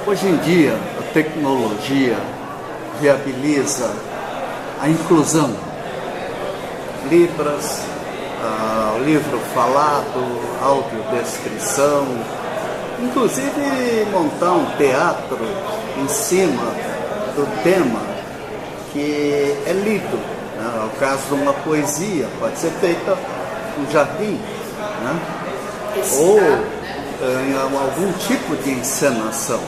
Hoje em dia, a tecnologia viabiliza a inclusão. Libras, livro falado, audiodescrição, inclusive montar um teatro em cima do tema que é lido. No caso de uma poesia, pode ser feita no jardim, né? Ou em algum tipo de encenação.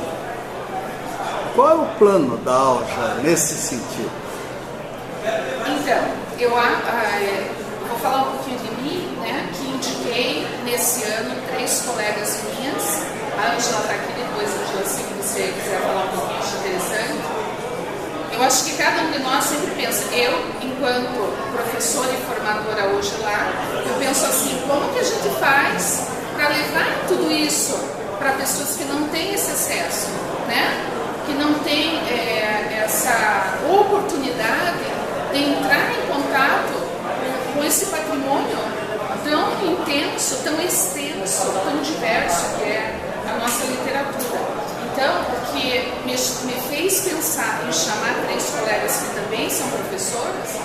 Qual é o plano da AUJA nesse sentido? Então, eu vou falar um pouquinho de mim, né, que indiquei nesse ano 3 colegas minhas. A Ângela está aqui depois, Ângela, se você quiser falar um pouquinho interessante. Eu acho que cada um de nós sempre pensa, eu, enquanto professora e formadora hoje lá, eu penso assim, como que a gente faz para levar tudo isso para pessoas que não têm esse acesso, né? Que não têm essa oportunidade de entrar em contato com esse patrimônio tão intenso, tão extenso, tão diverso que é a nossa literatura. Então, o que me fez pensar em chamar 3 colegas que também são professoras,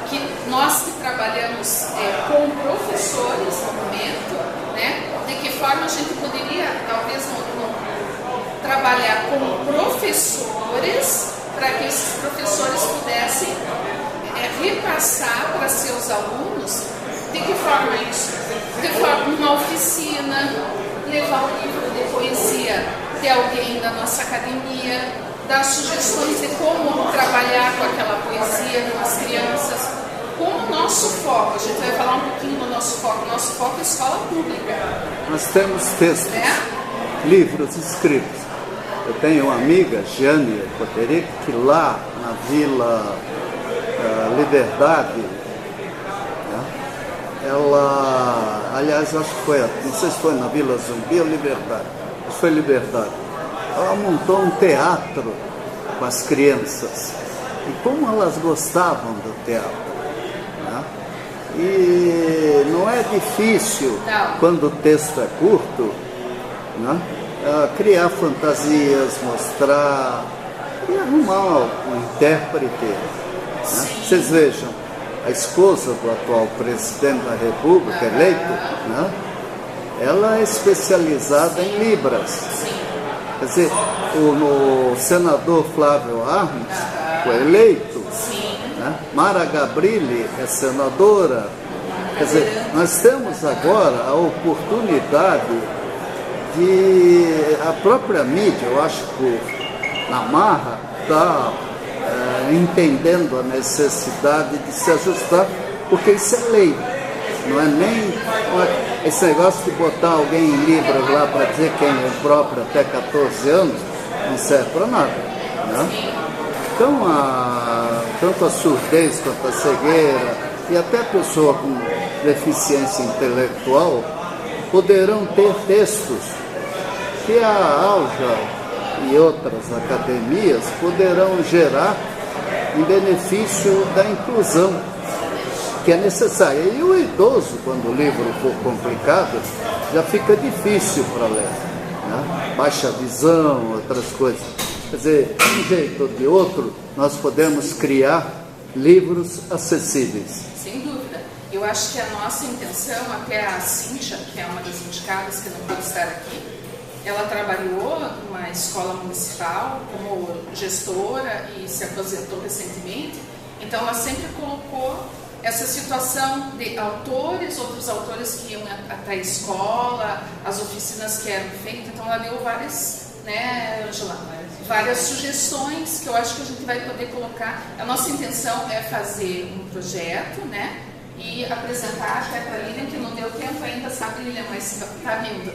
que nós que trabalhamos com professores no momento, né, de que forma a gente poderia, talvez, trabalhar com professores para que esses professores pudessem repassar para seus alunos. De que forma isso? De forma uma oficina, levar um livro de poesia de alguém da nossa academia, dar sugestões de como trabalhar com aquela poesia com as crianças. Com o nosso foco, a gente vai falar um pouquinho do nosso foco é escola pública. Nós temos textos, livros escritos. Eu tenho uma amiga, Giane Coteric, que lá na Vila Liberdade, né, ela, aliás, acho que foi, não sei se foi na Vila Zumbi ou Liberdade, acho que foi Liberdade. Ela montou um teatro com as crianças. E como elas gostavam do teatro. Né? E não é difícil, quando o texto é curto, né, criar fantasias, mostrar e arrumar um intérprete. Né? Vocês vejam, a esposa do atual presidente da República, eleito, né, ela é especializada em Libras. Quer dizer, o senador Flávio Arnes foi eleito, né? Mara Gabrilli é senadora. Quer dizer, nós temos agora a oportunidade de a própria mídia, eu acho que na marra, está entendendo a necessidade de se ajustar, porque isso é lei, não é nem esse negócio de botar alguém em Libras lá para dizer quem é próprio até 14 anos, não serve para nada. Né? Então, tanto a surdez quanto a cegueira e até a pessoa com deficiência intelectual poderão ter textos que a AUJA e outras academias poderão gerar em benefício da inclusão, que é necessária. E o idoso, quando o livro for complicado, já fica difícil para ler. Né? Baixa visão, outras coisas. Quer dizer, de um jeito ou de outro, nós podemos criar livros acessíveis. Sem dúvida. Eu acho que a nossa intenção, até a Cíntia, que é uma das indicadas que não pode estar aqui, ela trabalhou numa escola municipal como gestora e se aposentou recentemente. Então, ela sempre colocou essa situação de autores, outros autores que iam até a escola, as oficinas que eram feitas. Então, ela deu várias, né, Angela, várias sugestões que eu acho que a gente vai poder colocar. A nossa intenção é fazer um projeto, né, e apresentar até para a Lilian, que não deu tempo ainda, sabe, Lilian, mas está vindo,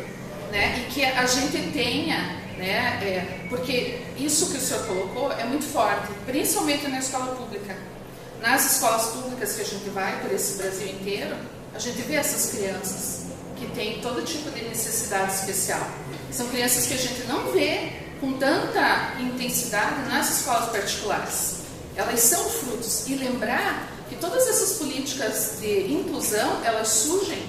né, e que a gente tenha, né, porque isso que o senhor colocou é muito forte, principalmente na escola pública. Nas escolas públicas que a gente vai por esse Brasil inteiro, a gente vê essas crianças que têm todo tipo de necessidade especial. São crianças que a gente não vê com tanta intensidade nas escolas particulares. Elas são frutos. E lembrar que todas essas políticas de inclusão, elas surgem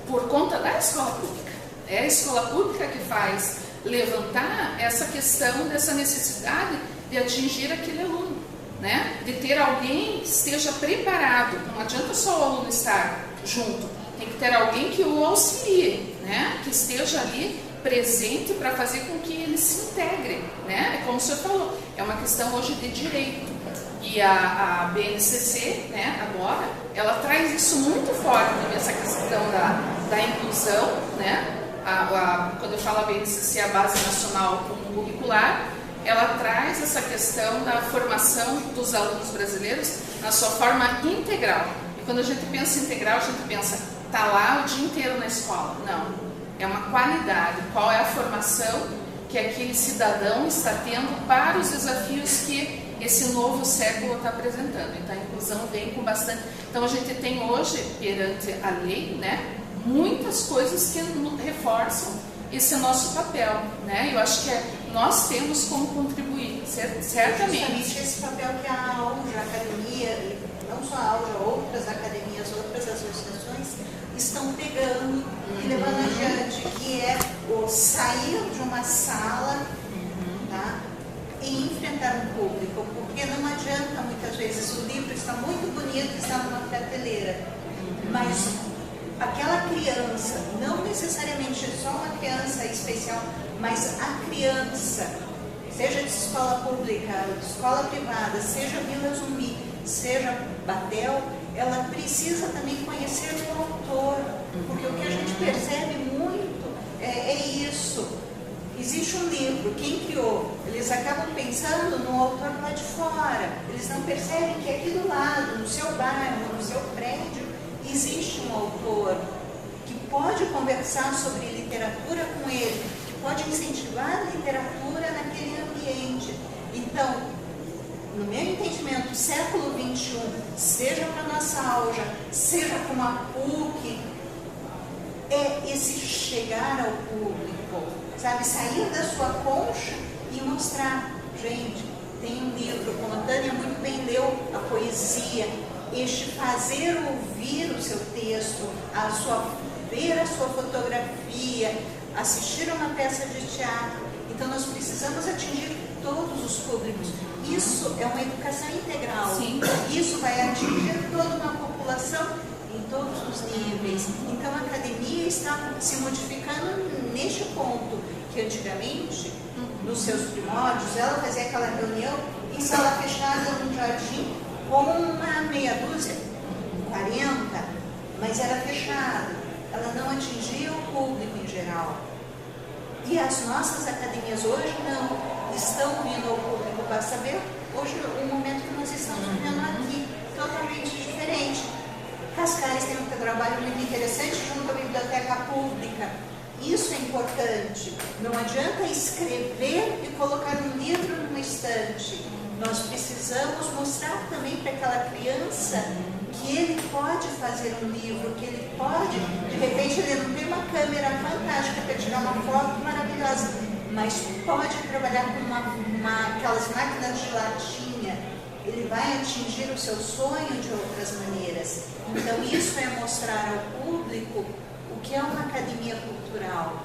por conta da escola pública. É a escola pública que faz levantar essa questão dessa necessidade de atingir aquele aluno, né? De ter alguém que esteja preparado. Não adianta só o aluno estar junto, tem que ter alguém que o auxilie, né? Que esteja ali presente para fazer com que ele se integre, né? É como o senhor falou, é uma questão hoje de direito. E a BNCC, né, agora, ela traz isso muito forte, essa questão da inclusão, né? Quando eu falo a BNCC, a Base Nacional Comum Curricular, ela traz essa questão da formação dos alunos brasileiros na sua forma integral. E quando a gente pensa integral, a gente pensa, tá lá o dia inteiro na escola. Não, é uma qualidade. Qual é a formação que aquele cidadão está tendo para os desafios que esse novo século está apresentando? Então a inclusão vem com bastante. Então a gente tem hoje, perante a lei, né, muitas coisas que reforçam esse nosso papel, né? Eu acho que nós temos como contribuir, certamente. Justamente esse papel que a AUJA, a academia, e não só a AUJA, outras academias, outras associações estão pegando e levando adiante, que é o sair de uma sala, tá, e enfrentar um público, porque não adianta muitas vezes, o livro está muito bonito, está numa prateleira, mas aquela criança, não necessariamente só uma criança especial, mas a criança, seja de escola pública, de escola privada, seja Vila Zumbi, seja Batel, ela precisa também conhecer o autor, porque o que a gente percebe muito é isso. Existe um livro, quem criou? Eles acabam pensando no autor lá de fora, eles não percebem que aqui do lado, no seu bairro, no seu prédio, existe um autor que pode conversar sobre literatura com ele, que pode incentivar a literatura naquele ambiente. Então, no meu entendimento, século XXI, seja para a nossa AUJA, seja como a PUC, é esse chegar ao público, sabe? Sair da sua concha e mostrar, gente, tem um livro, como a Tânia muito bem leu, a poesia, este fazer ouvir o seu texto, ver a sua fotografia, assistir a uma peça de teatro. Então nós precisamos atingir todos os públicos. Isso é uma educação integral. Sim. Isso vai atingir toda uma população em todos os níveis. Então a academia está se modificando neste ponto, que antigamente, nos seus primórdios, ela fazia aquela reunião em sala fechada num jardim com uma meia dúzia, 40, mas era fechada. Ela não atingia o público em geral. E as nossas academias hoje não estão vindo ao público. Basta ver hoje o momento que nós estamos vivendo aqui, totalmente diferente. Cascais tem um trabalho muito interessante junto à biblioteca pública. Isso é importante. Não adianta escrever e colocar um livro numa estante. Nós precisamos mostrar também para aquela criança que ele pode fazer um livro, que ele pode, de repente ele não tem uma câmera fantástica para tirar uma foto maravilhosa, mas pode trabalhar com aquelas máquinas de latinha, ele vai atingir o seu sonho de outras maneiras. Então isso é mostrar ao público o que é uma academia cultural.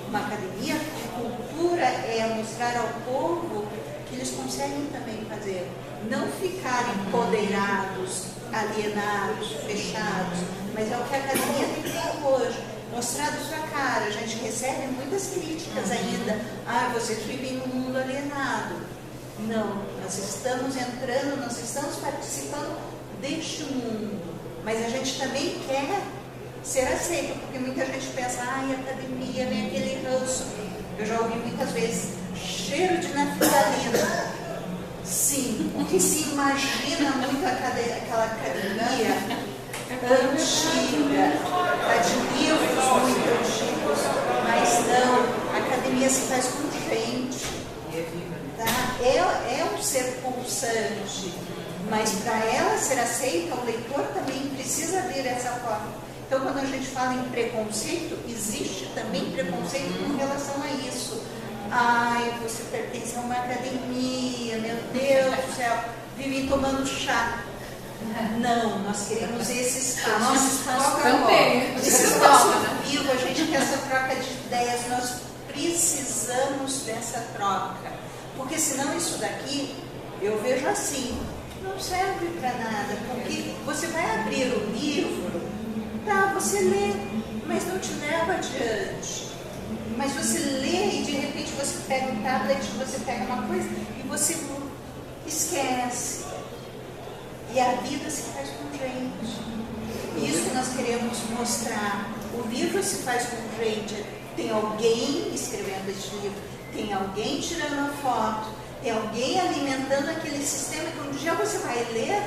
Uma academia de cultura é mostrar ao povo que eles conseguem também fazer, não ficar empoderados, alienados, fechados, mas é o que a academia tem feito hoje, mostrado sua cara. A gente recebe muitas críticas ainda, vocês vivem num mundo alienado. Não, nós estamos entrando, nós estamos participando deste mundo, mas a gente também quer ser aceito, porque muita gente pensa, academia, vem aquele ranço. Eu já ouvi muitas vezes, cheiro de naftalina. Sim, o que se imagina muito aquela academia antiga, de livros muito antigos, mas não, a academia se faz com gente, tá? É um ser pulsante, mas para ela ser aceita, o leitor também precisa ver essa forma. Então, quando a gente fala em preconceito, existe também preconceito com relação a isso. Você pertence a uma academia, meu Deus do céu, vive tomando chá. Não, nós queremos esse espaço. Esse espaço vivo, a gente quer essa troca de ideias, nós precisamos dessa troca, porque senão isso daqui, eu vejo assim, não serve para nada, porque você vai abrir o livro, tá, você lê, mas não te leva adiante. Mas você lê e de repente você pega um tablet, você pega uma coisa e você esquece. E a vida se faz com gente. Isso nós queremos mostrar. O livro se faz com gente. Tem alguém escrevendo esse livro, tem alguém tirando a foto, tem alguém alimentando aquele sistema que um dia você vai ler.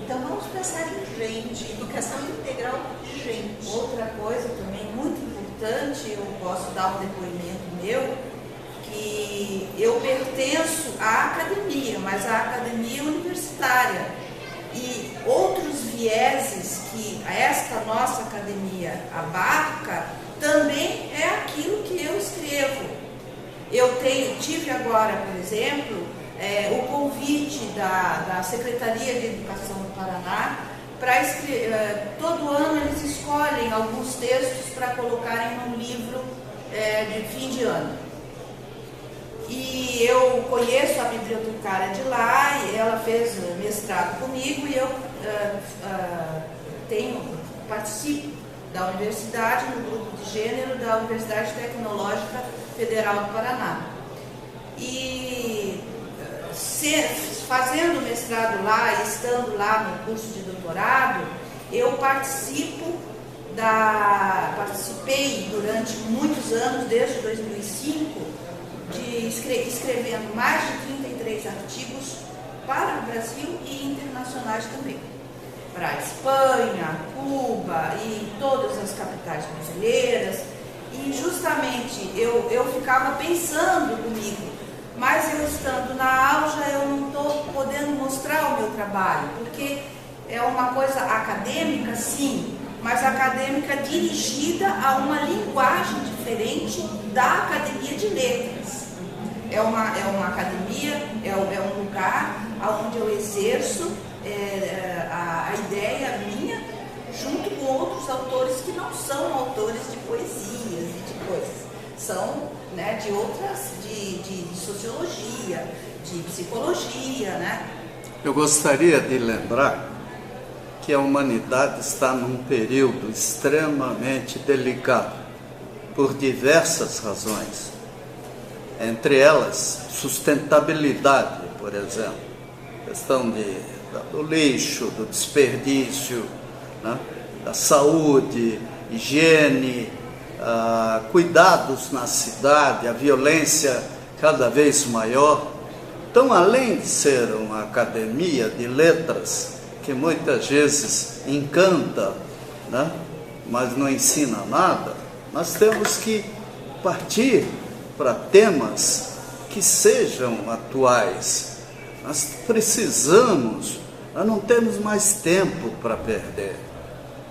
Então vamos pensar em gente, educação integral de gente. Outra coisa também muito importante, eu posso dar um depoimento meu, que eu pertenço à academia, mas à academia universitária. E outros vieses que esta nossa academia abarca também é aquilo que eu escrevo. Eu tive agora, por exemplo, o convite da Secretaria de Educação do Paraná para escrever. Todo ano eles escolhem alguns textos para colocarem num livro de fim de ano. E eu conheço a bibliotecária de lá, e ela fez mestrado comigo, e eu participo da universidade, no grupo de gênero da Universidade Tecnológica Federal do Paraná. E fazendo mestrado lá, estando lá no curso de doutorado, eu participei durante muitos anos, desde 2005, escrevendo mais de 33 artigos para o Brasil e internacionais também. Para a Espanha, Cuba e todas as capitais brasileiras. E justamente eu ficava pensando comigo, mas eu estando na aula eu não estou podendo mostrar o meu trabalho, porque é uma coisa acadêmica, sim, mas acadêmica dirigida a uma linguagem diferente da Academia de Letras. É uma academia, é um lugar onde eu exerço a ideia minha, junto com outros autores que não são autores de poesias e de coisas, são, né, de outras, de sociologia, de psicologia, né? Eu gostaria de lembrar que a humanidade está num período extremamente delicado, por diversas razões. Entre elas, sustentabilidade, por exemplo, questão do lixo, do desperdício, né? Da saúde, higiene, cuidados na cidade, a violência cada vez maior. Então, além de ser uma academia de letras, que muitas vezes encanta, né? Mas não ensina nada, nós temos que partir para temas que sejam atuais. Nós precisamos, nós não temos mais tempo para perder.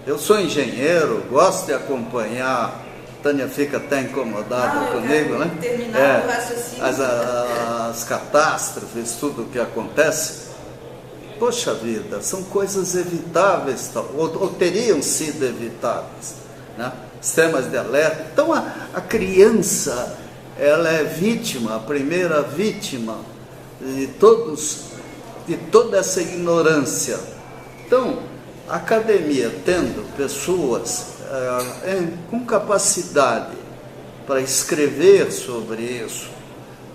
Eu sou engenheiro, gosto de acompanhar, a Tânia fica até incomodada comigo, né? Terminar o raciocínio. As catástrofes, tudo o que acontece. Poxa vida, são coisas evitáveis, ou teriam sido evitáveis, né? Sistemas de alerta. Então a criança, ela é vítima, a primeira vítima de toda essa ignorância. Então, a academia tendo pessoas com capacidade para escrever sobre isso,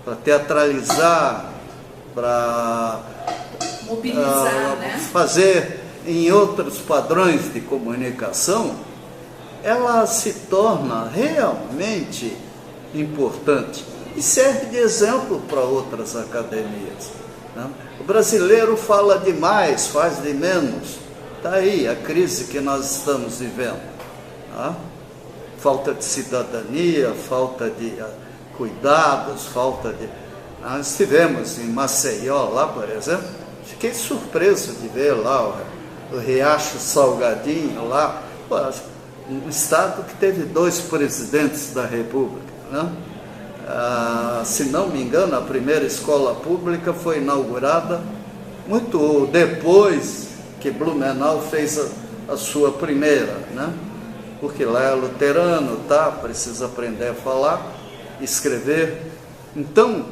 para teatralizar, para mobilizar, né? fazer em outros padrões de comunicação, ela se torna realmente importante e serve de exemplo para outras academias, né? O brasileiro fala demais, faz de menos. Está aí a crise que nós estamos vivendo, né? Falta de cidadania, falta de cuidados, Nós estivemos em Maceió, lá, por exemplo, fiquei surpreso de ver lá o Riacho Salgadinho, lá, um estado que teve 2 presidentes da República, né? Se não me engano, a primeira escola pública foi inaugurada muito depois que Blumenau fez a sua primeira, né? porque lá é luterano, tá? Precisa aprender a falar, escrever. Então,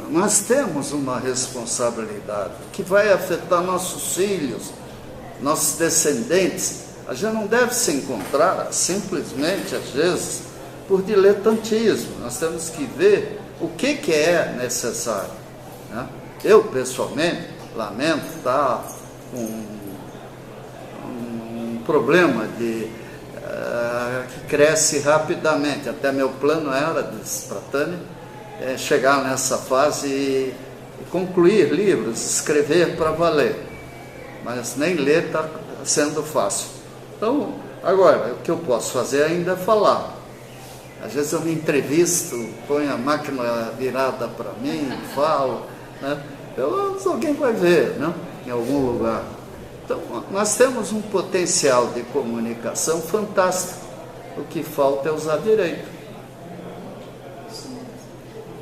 nós temos uma responsabilidade que vai afetar nossos filhos, nossos descendentes. A gente não deve se encontrar simplesmente, às vezes, por diletantismo. Nós temos que ver o que é necessário, né? Eu, pessoalmente, lamento estar com um problema que cresce rapidamente. Até meu plano era, disse para Tânia, chegar nessa fase e concluir livros, escrever para valer. Mas nem ler está sendo fácil. Então, agora, o que eu posso fazer ainda é falar. Às vezes eu me entrevisto, ponho a máquina virada para mim, falo, né? Alguém vai ver, né? Em algum lugar. Então, nós temos um potencial de comunicação fantástico. O que falta é usar direito.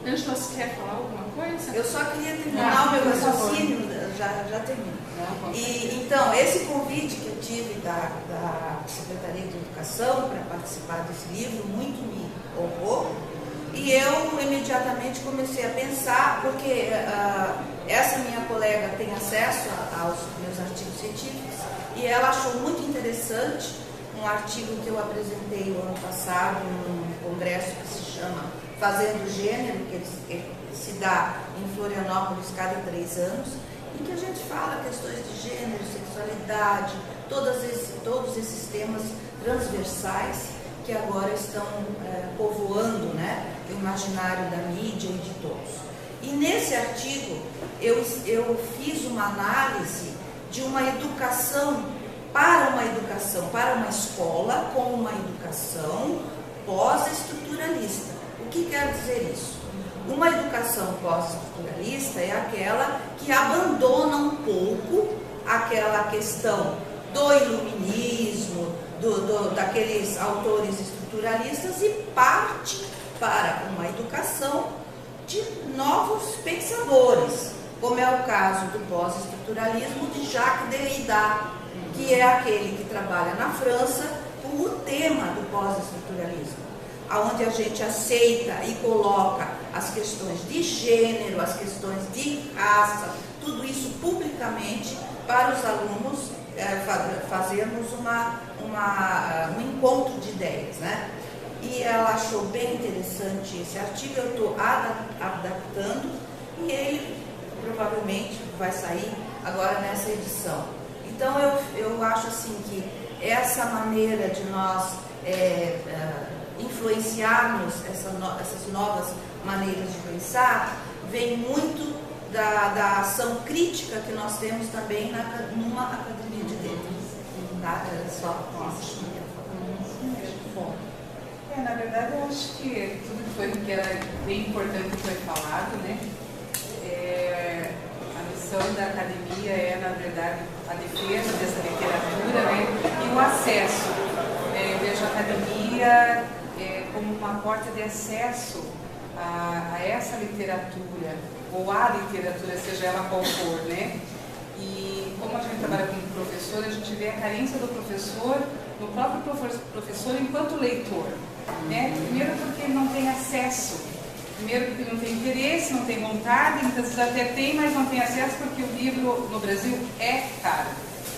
Ângela, você quer falar alguma coisa? Eu só queria terminar o meu raciocínio, já termino. E, então, esse convite que eu tive da Secretaria de Educação para participar desse livro, muito me honrou. E eu imediatamente comecei a pensar, porque essa minha colega tem acesso aos meus artigos científicos, e ela achou muito interessante um artigo que eu apresentei no ano passado, num congresso que se chama Fazendo Gênero, que se dá em Florianópolis cada 3 anos, em que a gente fala questões de gênero, sexualidade, todos esses temas transversais que agora estão povoando, né, o imaginário da mídia e de todos. E nesse artigo eu fiz uma análise de uma educação, para uma escola com uma educação pós-estruturalista. O que quer dizer isso? Uma educação pós-estruturalista é aquela que abandona um pouco aquela questão do iluminismo, daqueles autores estruturalistas, e parte para uma educação de novos pensadores, como é o caso do pós-estruturalismo de Jacques Derrida, que é aquele que trabalha na França com o tema do pós-estruturalismo, onde a gente aceita e coloca as questões de gênero, as questões de raça, tudo isso publicamente para os alunos fazermos um encontro de ideias, né? E ela achou bem interessante esse artigo, eu estou adaptando, e ele provavelmente vai sair agora nessa edição. Então eu acho assim que essa maneira de nós influenciarmos essas novas maneiras de pensar vem muito da ação crítica que nós temos também numa academia de letras. Tá? Era só isso. Bom, na verdade eu acho que tudo que era bem importante foi falado, né? A missão da academia é, na verdade, a defesa dessa literatura, né? E o acesso. Eu vejo a academia como uma porta de acesso a essa literatura, ou a literatura, seja ela qual for, né? E como a gente trabalha como professor, a gente vê a carência do professor, no próprio professor enquanto leitor, né? Primeiro porque ele não tem acesso, primeiro porque ele não tem interesse, não tem vontade, muitas vezes até tem, mas não tem acesso porque o livro no Brasil é caro.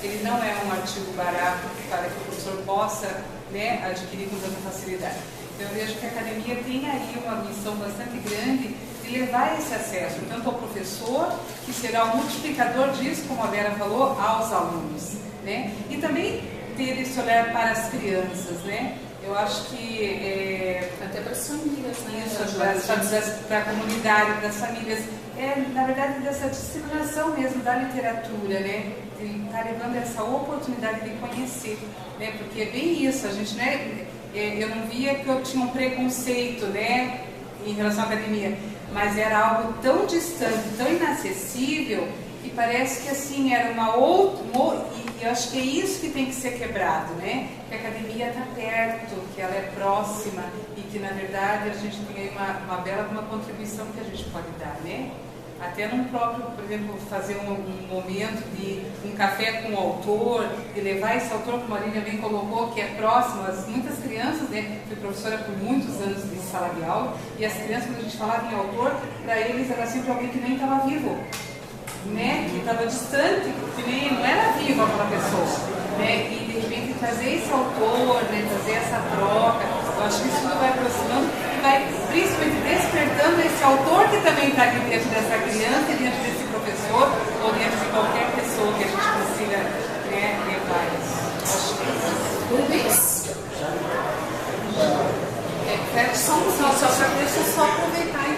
Ele não é um artigo barato para que o professor possa, né, adquirir com tanta facilidade. Então, eu vejo que a academia tem aí uma missão bastante grande de levar esse acesso, tanto ao professor, que será o multiplicador disso, como a Vera falou, aos alunos, né? E também ter esse olhar para as crianças, né? Eu acho que até para as famílias, né? Isso, para a comunidade, para as famílias, na verdade, dessa disseminação mesmo da literatura, né? De estar levando essa oportunidade de conhecer, né? Porque é bem isso, a gente, né? Eu não via que eu tinha um preconceito, né, em relação à academia, mas era algo tão distante, tão inacessível, que parece que assim era uma outra, e eu acho que é isso que tem que ser quebrado, né? Que a academia está perto, que ela é próxima, e que na verdade a gente tem aí uma bela contribuição que a gente pode dar, né? até num próprio, por exemplo, fazer um momento de um café com o autor, de levar esse autor, como a Marília bem colocou, que é próximo, muitas crianças, né, fui professora por muitos anos de sala de aula, e as crianças, quando a gente falava em autor, para eles era sempre alguém que nem estava vivo, né, que estava distante, que nem, não era vivo aquela pessoa, né, e de repente trazer esse autor, né, trazer essa troca, eu acho que isso tudo vai aproximando e vai principalmente despertando esse autor que também está aqui diante dessa criança, diante desse professor, ou diante de qualquer pessoa que a gente consiga, né, levar isso. Rubens? Só para deixa eu só aproveitar e